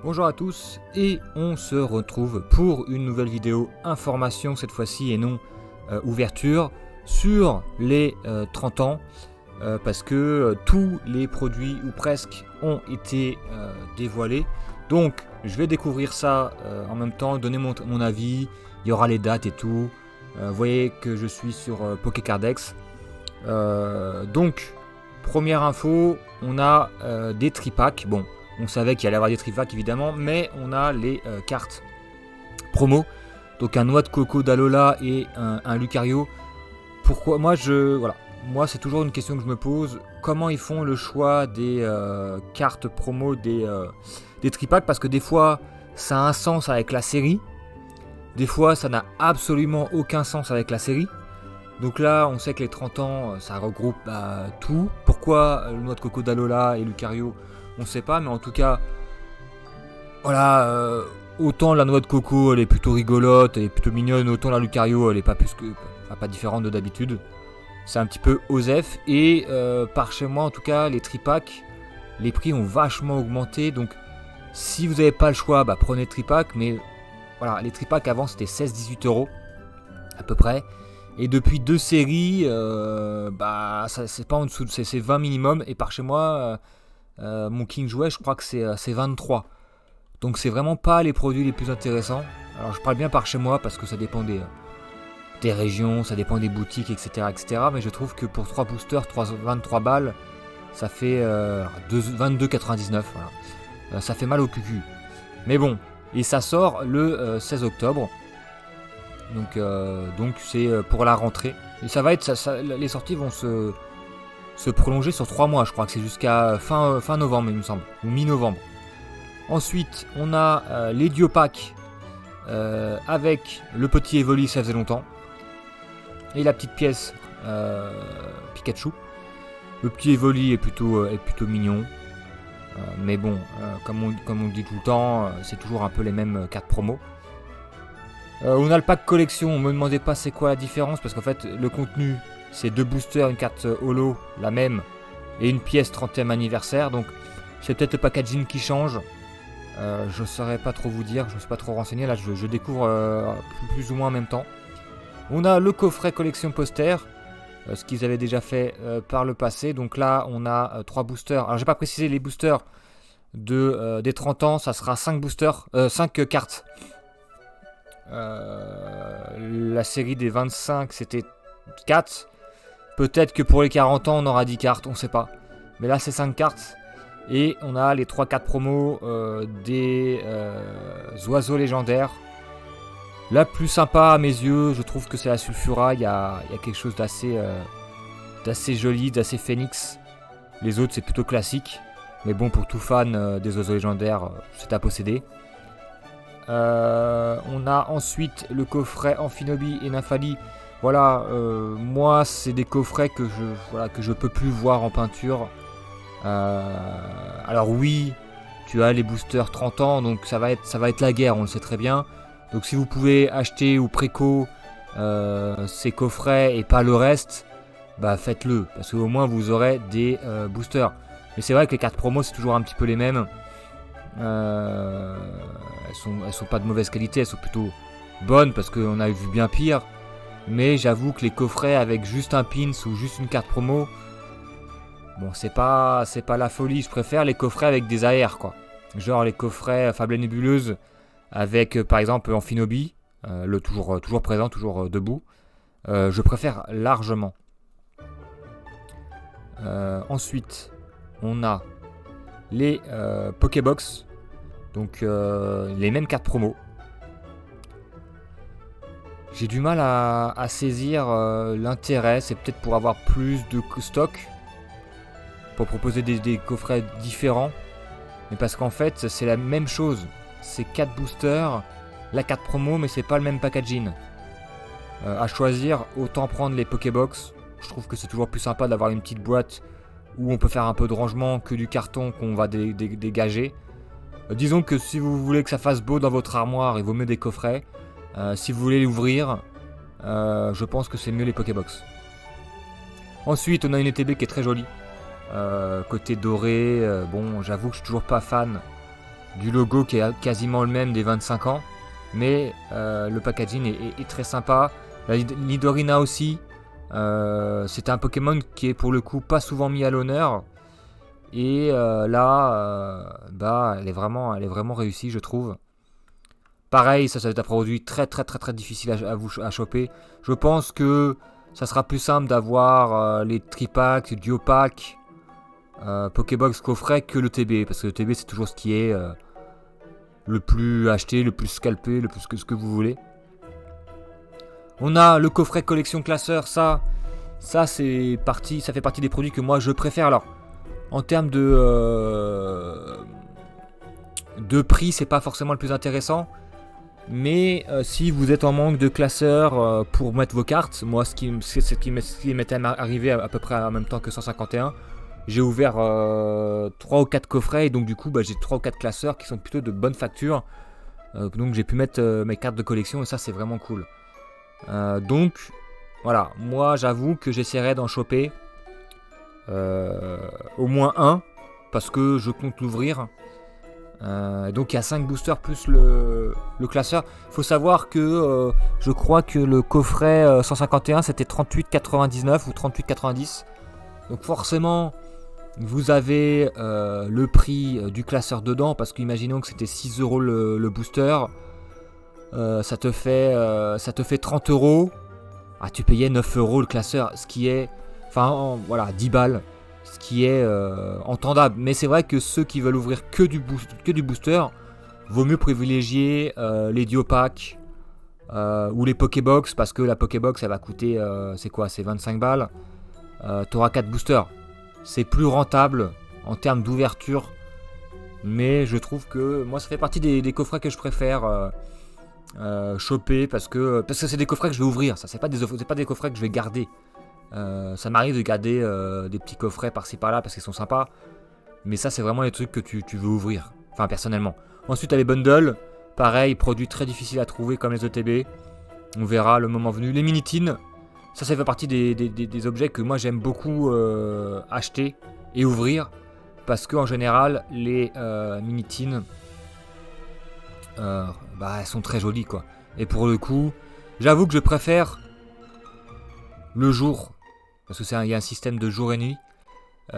Bonjour à tous et on se retrouve pour une nouvelle vidéo information cette fois-ci et non ouverture sur les 30 ans parce que tous les produits ou presque ont été dévoilés. Donc je vais découvrir ça en même temps, donner mon avis, il y aura les dates et tout. Vous voyez que je suis sur Pokécardex. Donc première info, on a des tripacks. Bon, on savait qu'il allait y avoir des tripacks évidemment, mais on a les cartes promo. Donc un noix de coco d'Alola et un Lucario. Pourquoi moi moi c'est toujours une question que je me pose. Comment ils font le choix des cartes promo des tripacks? Parce que des fois ça a un sens avec la série. Des fois ça n'a absolument aucun sens avec la série. Donc là on sait que les 30 ans ça regroupe tout. Pourquoi le noix de coco d'Alola et Lucario? On sait pas, mais en tout cas, voilà, autant la noix de coco elle est plutôt rigolote, elle est plutôt mignonne, autant la Lucario elle est pas différente de d'habitude. C'est un petit peu osef et par chez moi en tout cas les tripacks, les prix ont vachement augmenté. Donc si vous n'avez pas le choix, prenez tripack, mais voilà, les tripacks avant c'était 16-18 € à peu près. Et depuis deux séries, ça, c'est pas en dessous, c'est 20 minimum. Et par chez moi, mon King Jouet, je crois que c'est 23. Donc c'est vraiment pas les produits les plus intéressants. Alors je parle bien par chez moi parce que ça dépend des régions, ça dépend des boutiques, etc. Mais je trouve que pour 3 boosters, 23 balles, ça fait 22,99. Voilà. Ça fait mal au cucu. Mais bon, et ça sort le 16 octobre. Donc c'est pour la rentrée. Et ça va être les sorties vont se prolonger sur 3 mois. Je crois que c'est jusqu'à fin novembre, il me semble, ou mi-novembre. Ensuite, on a les Duopacks avec le petit Evoli, ça faisait longtemps, et la petite pièce Pikachu. Le petit Evoli est plutôt mignon, mais bon, comme on dit tout le temps, c'est toujours un peu les mêmes cartes promo. On a le pack collection, on me demandait pas c'est quoi la différence, parce qu'en fait le contenu c'est 2 boosters, une carte holo, la même, et une pièce 30e anniversaire, donc c'est peut-être le packaging qui change. Je saurais pas trop vous dire, je ne suis pas trop renseigné, là je découvre plus ou moins en même temps. On a le coffret collection poster, ce qu'ils avaient déjà fait par le passé, donc là on a 3 boosters. Alors j'ai pas précisé les boosters des 30 ans, ça sera 5 boosters, 5 cartes. La série des 25 c'était 4. Peut-être que pour les 40 ans on aura 10 cartes, on sait pas. Mais là c'est 5 cartes. Et on a les 3 cartes promo des oiseaux légendaires. La plus sympa à mes yeux, je trouve que c'est la Sulfura. Il y a quelque chose d'assez joli, d'assez phénix. Les autres c'est plutôt classique. Mais bon, pour tout fan des oiseaux légendaires, c'est à posséder. On a ensuite le coffret Amphinobi et Nymphali. Voilà, moi c'est des coffrets que je peux plus voir en peinture. Alors oui, tu as les boosters 30 ans, donc ça va être la guerre, on le sait très bien. Donc si vous pouvez acheter ou préco ces coffrets et pas le reste, faites-le, parce qu'au moins vous aurez des boosters. Mais c'est vrai que les cartes promo c'est toujours un petit peu les mêmes. Elles sont pas de mauvaise qualité, elles sont plutôt bonnes parce qu'on a vu bien pire. Mais j'avoue que les coffrets avec juste un pins ou juste une carte promo, bon c'est pas la folie. Je préfère les coffrets avec des AR quoi. Genre les coffrets Fable et Nébuleuse avec par exemple Amphinobi, le toujours présent, toujours debout. Je préfère largement. Ensuite, on a les Pokébox. Donc les mêmes cartes promo. J'ai du mal à saisir l'intérêt. C'est peut-être pour avoir plus de stock, pour proposer des coffrets différents. Mais parce qu'en fait c'est la même chose. C'est 4 boosters, la carte promo, mais c'est pas le même packaging. À choisir, autant prendre les Pokébox. Je trouve que c'est toujours plus sympa d'avoir une petite boîte où on peut faire un peu de rangement que du carton qu'on va dégager. Disons que si vous voulez que ça fasse beau dans votre armoire, il vaut mieux des coffrets. Si vous voulez l'ouvrir, je pense que c'est mieux les Pokébox. Ensuite, on a une ETB qui est très jolie. Côté doré, bon, j'avoue que je suis toujours pas fan du logo qui est quasiment le même des 25 ans. Mais le packaging est très sympa. La Nidorina aussi. C'est un Pokémon qui est pour le coup pas souvent mis à l'honneur. Et là, elle est vraiment réussie, je trouve. Pareil, ça va être un produit très difficile à choper. Je pense que ça sera plus simple d'avoir les tripacks, duopacks, Pokébox coffret que le TB. Parce que le TB c'est toujours ce qui est le plus acheté, le plus scalpé, le plus ce que vous voulez. On a le coffret collection classeur, ça fait partie des produits que moi je préfère. Alors, en termes de prix, c'est pas forcément le plus intéressant. Mais si vous êtes en manque de classeurs pour mettre vos cartes, moi ce qui m'était arrivé à peu près en même temps que 151, j'ai ouvert 3 ou 4 coffrets et donc du coup j'ai 3 ou 4 classeurs qui sont plutôt de bonne facture. Donc j'ai pu mettre mes cartes de collection et ça c'est vraiment cool. Donc voilà, moi j'avoue que j'essaierai d'en choper au moins un parce que je compte l'ouvrir. Donc il y a 5 boosters plus le classeur. Il faut savoir que je crois que le coffret 151 c'était 38,99 ou 38,90. Donc forcément vous avez le prix du classeur dedans parce qu'imaginons que c'était 6 € le booster. Ça te fait 30 €. Ah, tu payais 9 € le classeur, ce qui est... Enfin, voilà, 10 balles. Ce qui est entendable. Mais c'est vrai que ceux qui veulent ouvrir que du booster, vaut mieux privilégier les duopacks ou les Pokébox. Parce que la Pokébox, elle va coûter, c'est 25 balles. Tu auras 4 boosters. C'est plus rentable en termes d'ouverture. Mais je trouve que moi, ça fait partie des coffrets que je préfère choper parce que c'est des coffrets que je vais ouvrir. Ça, c'est pas des coffrets que je vais garder. Ça m'arrive de garder des petits coffrets par-ci par-là parce qu'ils sont sympas. Mais ça, c'est vraiment les trucs que tu veux ouvrir. Enfin, personnellement. Ensuite, t'as les bundles. Pareil, produits très difficiles à trouver comme les ETB. On verra le moment venu. Les mini-tins. Ça fait partie des objets que moi j'aime beaucoup acheter et ouvrir. Parce qu'en général, les mini-tins, elles sont très jolies quoi. Et pour le coup, j'avoue que je préfère le jour. Parce qu'il y a un système de jour et nuit. Que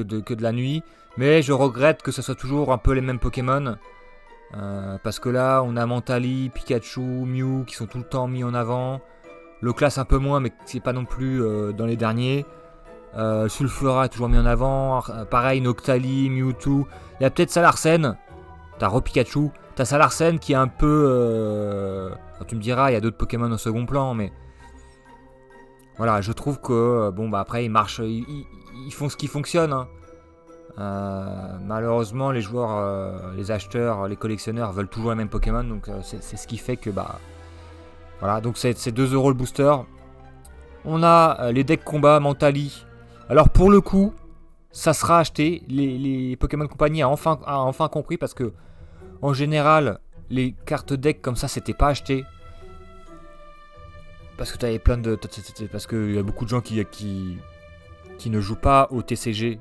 de la nuit. Mais je regrette que ce soit toujours un peu les mêmes Pokémon. Parce que là, on a Mentali, Pikachu, Mew qui sont tout le temps mis en avant. Le classe un peu moins, mais c'est pas non plus dans les derniers. Sulfura est toujours mis en avant. Pareil, Noctali, Mewtwo. Il y a peut-être Salarsen. T'as Pikachu. T'as Salarsen qui est un peu... tu me diras, il y a d'autres Pokémon au second plan, mais... Voilà, je trouve que... après, ils marchent... Ils font ce qui fonctionne, hein. Malheureusement les joueurs, les acheteurs, les collectionneurs veulent toujours les mêmes Pokémon, donc c'est ce qui fait que voilà, donc c'est 2 € le booster. On a les decks combat Mentali. Alors pour le coup, ça sera acheté. Les Pokémon Company a enfin compris parce que en général les cartes deck comme ça c'était pas acheté. Parce que t'avais plein de... Parce qu'il y a beaucoup de gens qui ne jouent pas au TCG.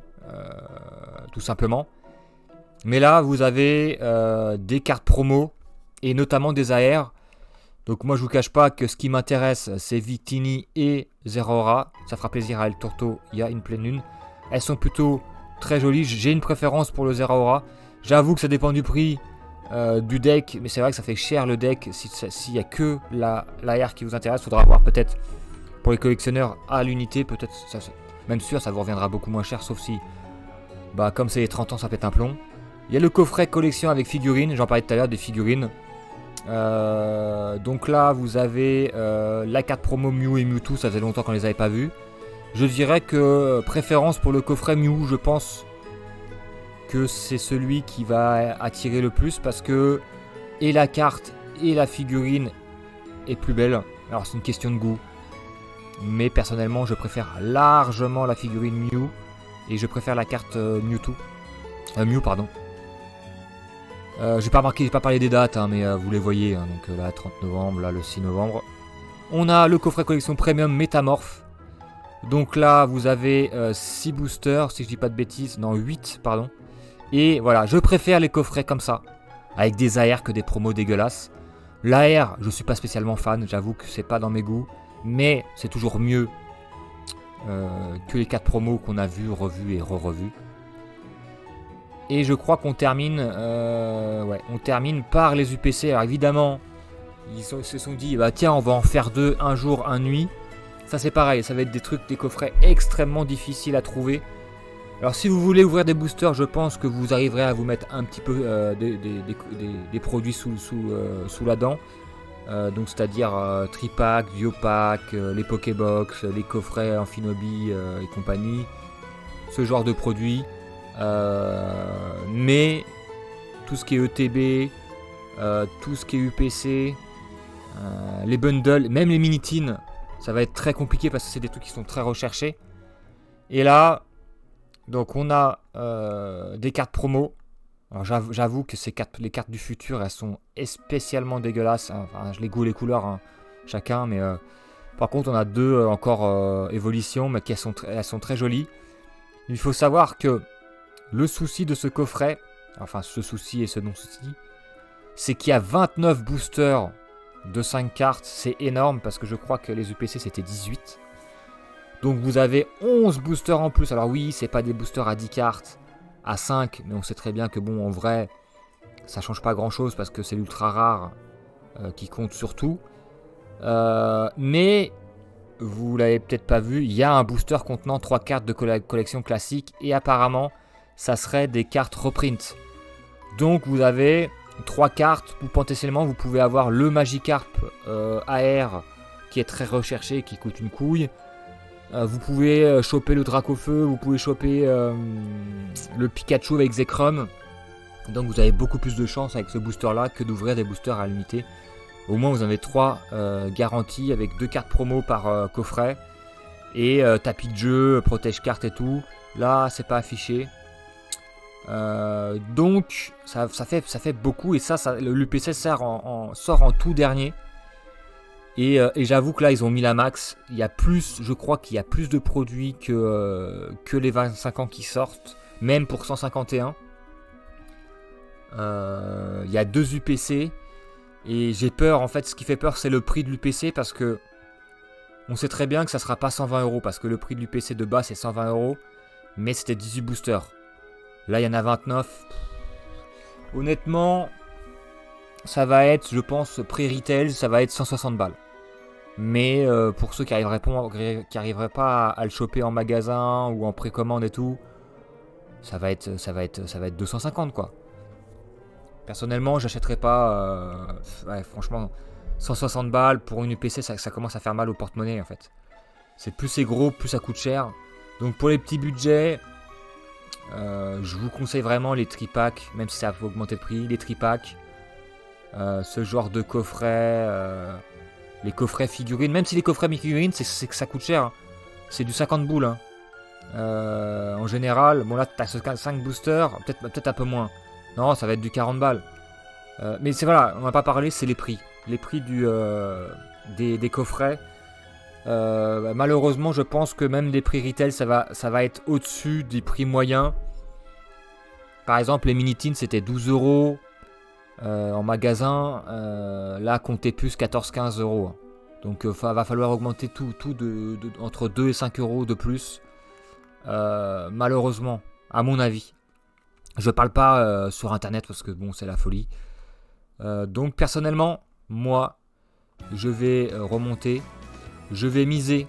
Tout simplement. Mais là, vous avez des cartes promo et notamment des AR. Donc moi, je vous cache pas que ce qui m'intéresse, c'est Victini et Zeraora. Ça fera plaisir à El Torto, il y a une pleine lune. Elles sont plutôt très jolies. J'ai une préférence pour le Zeraora. J'avoue que ça dépend du prix du deck, mais c'est vrai que ça fait cher le deck. S'il n'y a que l'AR qui vous intéresse, il faudra voir peut-être pour les collectionneurs à l'unité. Peut-être, même sûr, ça vous reviendra beaucoup moins cher, sauf si... comme c'est les 30 ans, ça pète un plomb. Il y a le coffret collection avec figurines. J'en parlais tout à l'heure des figurines. Donc là, vous avez la carte promo Mew et Mewtwo. Ça faisait longtemps qu'on les avait pas vus. Je dirais que préférence pour le coffret Mew, je pense que c'est celui qui va attirer le plus. Parce que et la carte et la figurine est plus belle. Alors c'est une question de goût. Mais personnellement, je préfère largement la figurine Mew. Et je préfère la carte Mewtwo. Mew, pardon. J'ai pas parlé des dates, hein, mais vous les voyez. Hein, donc là, 30 novembre, là, le 6 novembre. On a le coffret collection Premium Métamorphe. Donc là, vous avez 6 boosters, si je dis pas de bêtises. Non, 8, pardon. Et voilà, je préfère les coffrets comme ça, avec des AR que des promos dégueulasses. L'AR, je suis pas spécialement fan, j'avoue que c'est pas dans mes goûts, mais c'est toujours mieux que les 4 promos qu'on a vus, revus et re-revus. Et je crois qu'on termine, on termine par les UPC. Alors évidemment, ils se sont dit, bah tiens, on va en faire 2, un jour, un nuit. Ça c'est pareil, ça va être des trucs, des coffrets extrêmement difficiles à trouver. Alors si vous voulez ouvrir des boosters, je pense que vous arriverez à vous mettre un petit peu des produits sous la dent. Donc c'est-à-dire Tripack, Biopack, les Pokébox, les coffrets Amphinobi et compagnie. Ce genre de produits. Mais tout ce qui est ETB, tout ce qui est UPC, les bundles, même les mini-teens, ça va être très compliqué parce que c'est des trucs qui sont très recherchés. Et là, donc on a des cartes promo. Alors j'avoue que les cartes du futur, elles sont spécialement dégueulasses. Enfin, je les goûte les couleurs chacun, mais par contre on a 2 encore évolutions, mais elles sont très jolies. Il faut savoir que le souci de ce coffret, enfin ce souci et ce non-souci, c'est qu'il y a 29 boosters de 5 cartes. C'est énorme parce que je crois que les UPC c'était 18. Donc vous avez 11 boosters en plus. Alors oui, c'est pas des boosters à 10 cartes, à 5, mais on sait très bien que bon, en vrai, ça change pas grand chose parce que c'est l'ultra rare qui compte surtout. Mais vous l'avez peut-être pas vu, il y a un booster contenant 3 cartes de collection classique et apparemment ça serait des cartes reprint. Donc vous avez 3 cartes où potentiellement vous pouvez avoir le Magikarp AR qui est très recherché, qui coûte une couille. Vous pouvez choper le Dracofeu, vous pouvez choper le Pikachu avec Zekrom. Donc vous avez beaucoup plus de chance avec ce booster là que d'ouvrir des boosters à l'unité. Au moins vous avez 3 garanties avec 2 cartes promo par coffret. Et tapis de jeu, protège carte et tout. Là c'est pas affiché. Donc ça fait beaucoup. Et l'UPC sort en tout dernier. Et j'avoue que là ils ont mis la max. Je crois qu'il y a plus de produits que les 25 ans qui sortent. Même pour 151. Il y a 2 UPC. Et j'ai peur, en fait, ce qui fait peur, c'est le prix de l'UPC parce que on sait très bien que ça sera pas 120 €. Parce que le prix de l'UPC de base c'est 120 €. Mais c'était 18 boosters. Là, il y en a 29. Honnêtement, ça va être, je pense, prix retail, ça va être 160 balles. Mais pour ceux qui n'arriveraient pas à le choper en magasin ou en précommande et tout, ça va être 250 quoi. Personnellement, j'achèterais pas. Franchement, 160 balles pour une UPC, ça commence à faire mal au porte-monnaie en fait. Plus c'est gros, plus ça coûte cher. Donc pour les petits budgets, je vous conseille vraiment les tripacks, même si ça va augmenter le prix. Les tripacks, ce genre de coffret, les coffrets figurines, même si les coffrets figurines, c'est que ça coûte cher. Hein. C'est du 50 boules. Hein. En général, bon là, tu as 5 boosters, peut-être un peu moins. Non, ça va être du 40 balles. Mais c'est voilà, on n'a pas parlé, c'est les prix. Les prix des coffrets. Malheureusement, je pense que même des prix retail, ça va être au-dessus des prix moyens. Par exemple, les mini-teens, c'était 12 € en magasin. Là, comptez plus 14-15 €. Donc, va falloir augmenter tout entre 2 et 5 € de plus. Malheureusement, à mon avis. Je parle pas sur internet parce que bon, c'est la folie. Donc personnellement, moi, je vais remonter. Je vais miser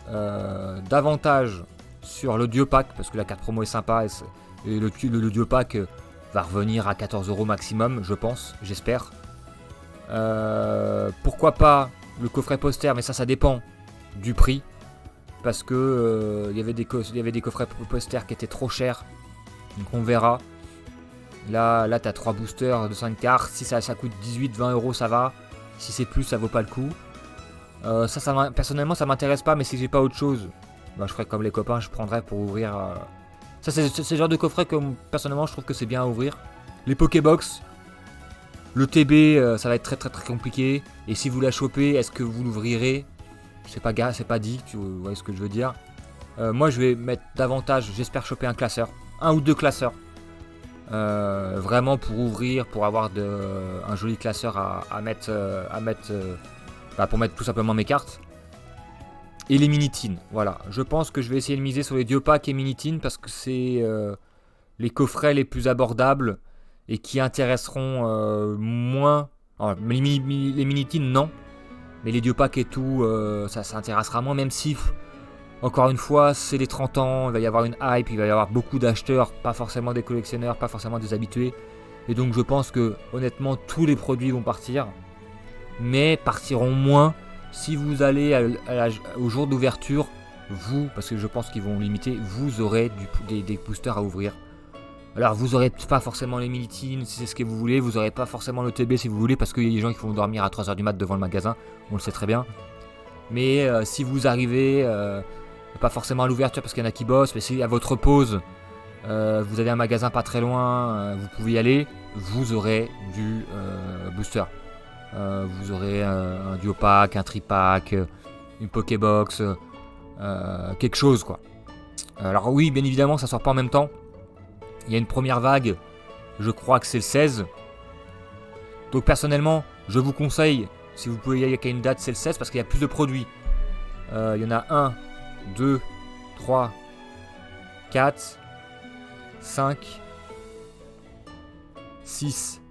davantage sur le Diopack parce que la carte promo est sympa et le Diopack va revenir à 14 € maximum, je pense, j'espère. Pourquoi pas le coffret poster, mais ça dépend du prix parce que il y avait des coffrets poster qui étaient trop chers. Donc on verra. Là tu as 3 boosters de 5 cartes. Si ça coûte 18-20 €, ça va. Si c'est plus, ça vaut pas le coup. Personnellement, ça m'intéresse pas. Mais si j'ai pas autre chose, je ferai comme les copains. Je prendrai pour ouvrir. Ça, c'est le genre de coffret que personnellement, je trouve que c'est bien à ouvrir. Les Pokébox. Le TB, ça va être très très très compliqué. Et si vous la chopez, est-ce que vous l'ouvrirez? C'est pas dit. Tu vois ce que je veux dire. Moi, je vais mettre davantage. J'espère choper un classeur. un ou deux classeurs. Vraiment pour ouvrir, pour avoir un joli classeur à mettre, pour mettre tout simplement mes cartes. Et les mini-tins, voilà. Je pense que je vais essayer de miser sur les Diopack et mini-tins parce que c'est les coffrets les plus abordables et qui intéresseront moins. Alors, les mini-tins, non. Mais les Diopack et tout, ça intéressera moins, même si, encore une fois, c'est les 30 ans, il va y avoir une hype, il va y avoir beaucoup d'acheteurs, pas forcément des collectionneurs, pas forcément des habitués. Et donc je pense que, honnêtement, tous les produits vont partir, mais partiront moins si vous allez au jour d'ouverture, vous, parce que je pense qu'ils vont limiter, vous aurez des boosters à ouvrir. Alors vous n'aurez pas forcément les mini-tins si c'est ce que vous voulez, vous n'aurez pas forcément le TB si vous voulez, parce qu'il y a des gens qui vont dormir à 3h du mat devant le magasin, on le sait très bien. Mais si vous arrivez, pas forcément à l'ouverture parce qu'il y en a qui bossent, mais si à votre pause, vous avez un magasin pas très loin, vous pouvez y aller, vous aurez du booster. Vous aurez un Diopack, un Tripack, une Pokébox, quelque chose quoi. Alors oui, bien évidemment, ça sort pas en même temps. Il y a une première vague, je crois que c'est le 16. Donc personnellement, je vous conseille, si vous pouvez y aller à une date, c'est le 16 parce qu'il y a plus de produits. Il y en a 1, 2, 3, 4, 5, 6,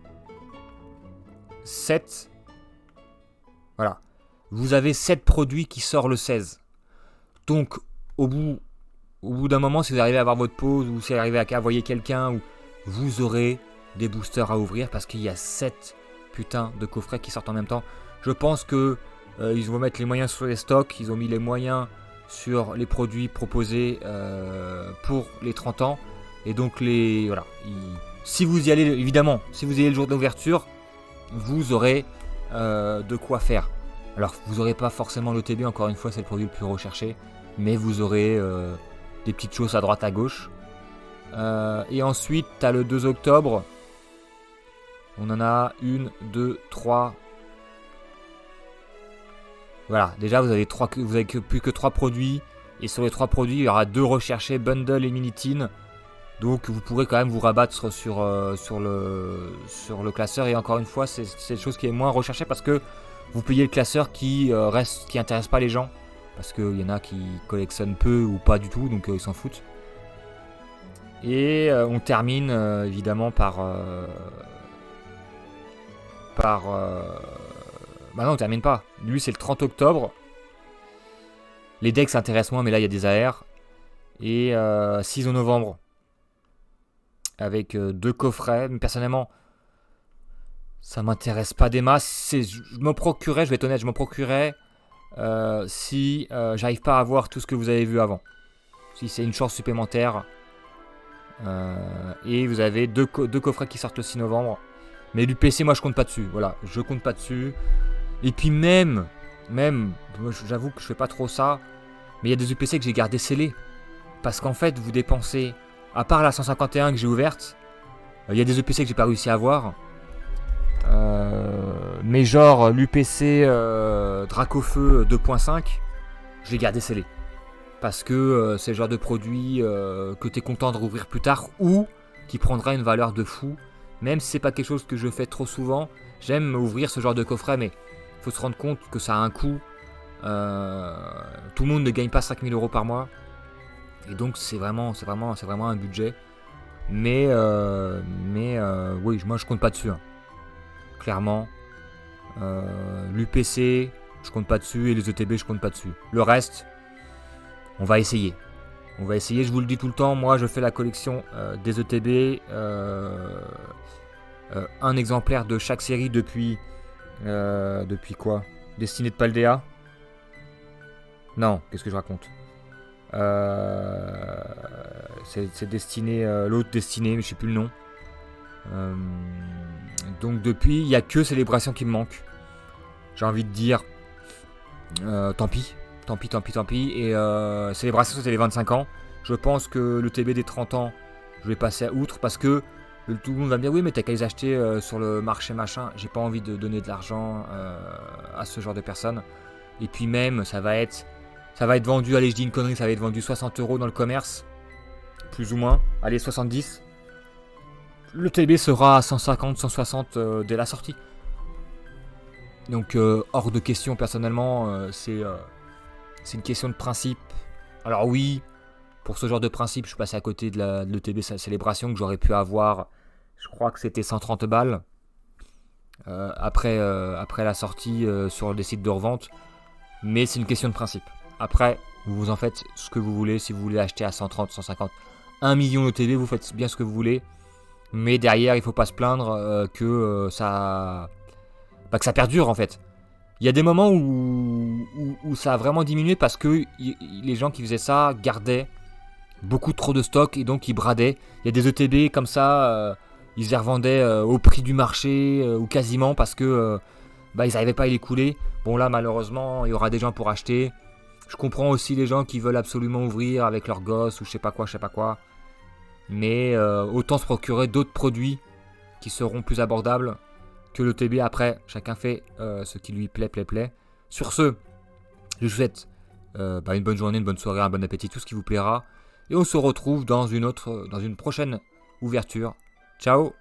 7. Voilà. Vous avez 7 produits qui sortent le 16. Donc, au bout d'un moment, si vous arrivez à avoir votre pause ou si vous arrivez à envoyer quelqu'un, vous aurez des boosters à ouvrir parce qu'il y a 7 putains de coffrets qui sortent en même temps. Je pense que ils vont mettre les moyens sur les stocks, ils ont mis les moyens sur les produits proposés pour les 30 ans. Et donc, voilà. Si vous y allez, évidemment, si vous y allez le jour d'ouverture, vous aurez de quoi faire. Alors, vous n'aurez pas forcément l'OTB, encore une fois, c'est le produit le plus recherché. Mais vous aurez des petites choses à droite à gauche. Et ensuite, tu as le 2 octobre. On en a 1, 2, 3. Voilà, déjà vous avez plus que 3 produits. Et sur les 3 produits, il y aura 2 recherchés, bundle et mini-tin. Donc vous pourrez quand même vous rabattre sur le classeur. Et encore une fois, c'est une chose qui est moins recherchée parce que vous payez le classeur qui intéresse pas les gens. Parce qu'il y en a qui collectionnent peu ou pas du tout, donc ils s'en foutent. Et on termine évidemment par... Bah non, on termine pas. Lui, c'est le 30 octobre. Les decks s'intéressent moins, mais là, il y a des AR. Et 6 au novembre. Avec 2 coffrets. Mais personnellement, ça m'intéresse pas des masses. Je me procurais, je vais être honnête, je me procurais si j'arrive pas à voir tout ce que vous avez vu avant. Si c'est une chance supplémentaire. Et vous avez 2 coffrets qui sortent le 6 novembre. Mais du PC, moi, je compte pas dessus. Voilà, je compte pas dessus. Et puis même, moi, j'avoue que je fais pas trop ça. Mais il y a des UPC que j'ai gardé scellés. Parce qu'en fait, vous dépensez, à part la 151 que j'ai ouverte, il y a des UPC que j'ai pas réussi à avoir. Mais genre l'UPC Dracofeu 2.5, je l'ai gardé scellé. Parce que c'est le genre de produit que tu es content de rouvrir plus tard ou qui prendra une valeur de fou. Même si c'est pas quelque chose que je fais trop souvent, j'aime ouvrir ce genre de coffret, mais il faut se rendre compte que ça a un coût. Tout le monde ne gagne pas 5000 € par mois. Et donc c'est vraiment un budget. Mais oui, moi je compte pas dessus. Hein. Clairement. L'UPC, je compte pas dessus. Et les ETB, je compte pas dessus. Le reste, on va essayer. Je vous le dis tout le temps. Moi, je fais la collection des ETB. Un exemplaire de chaque série depuis quoi? Destinée de Paldea? Non, qu'est-ce que je raconte? C'est Destiné, l'autre Destiné, mais je sais plus le nom. Donc depuis, il n'y a que Célébration qui me manque. J'ai envie de dire, tant pis. Et Célébration, c'était les 25 ans. Je pense que le TB des 30 ans, je vais passer à outre parce que tout le monde va me dire oui, mais t'as qu'à les acheter sur le marché machin. J'ai pas envie de donner de l'argent à ce genre de personnes. Et puis même, ça va être vendu, allez, je dis une connerie, ça va être vendu 60 € dans le commerce. plus ou moins, allez 70. Le TB sera à 150, 160 dès la sortie. Donc hors de question personnellement, c'est une question de principe. Alors oui, pour ce genre de principe, je suis passé à côté de l'ETB Célébration que j'aurais pu avoir, je crois que c'était 130 balles. Après la sortie sur des sites de revente. Mais c'est une question de principe. Après, vous en faites ce que vous voulez. Si vous voulez acheter à 130, 150, 1 million d'ETB, vous faites bien ce que vous voulez. Mais derrière, il ne faut pas se plaindre que ça perdure en fait. Il y a des moments où ça a vraiment diminué parce que les gens qui faisaient ça gardaient beaucoup trop de stock et donc ils bradaient. Il y a des ETB comme ça, ils les revendaient au prix du marché ou quasiment parce que ils n'arrivaient pas à les couler. Bon là malheureusement il y aura des gens pour acheter. Je comprends aussi les gens qui veulent absolument ouvrir avec leurs gosses ou je sais pas quoi. Mais autant se procurer d'autres produits qui seront plus abordables que le TB. Après, chacun fait ce qui lui plaît. Sur ce, je vous souhaite une bonne journée, une bonne soirée, un bon appétit, tout ce qui vous plaira. Et on se retrouve dans une prochaine ouverture. Ciao.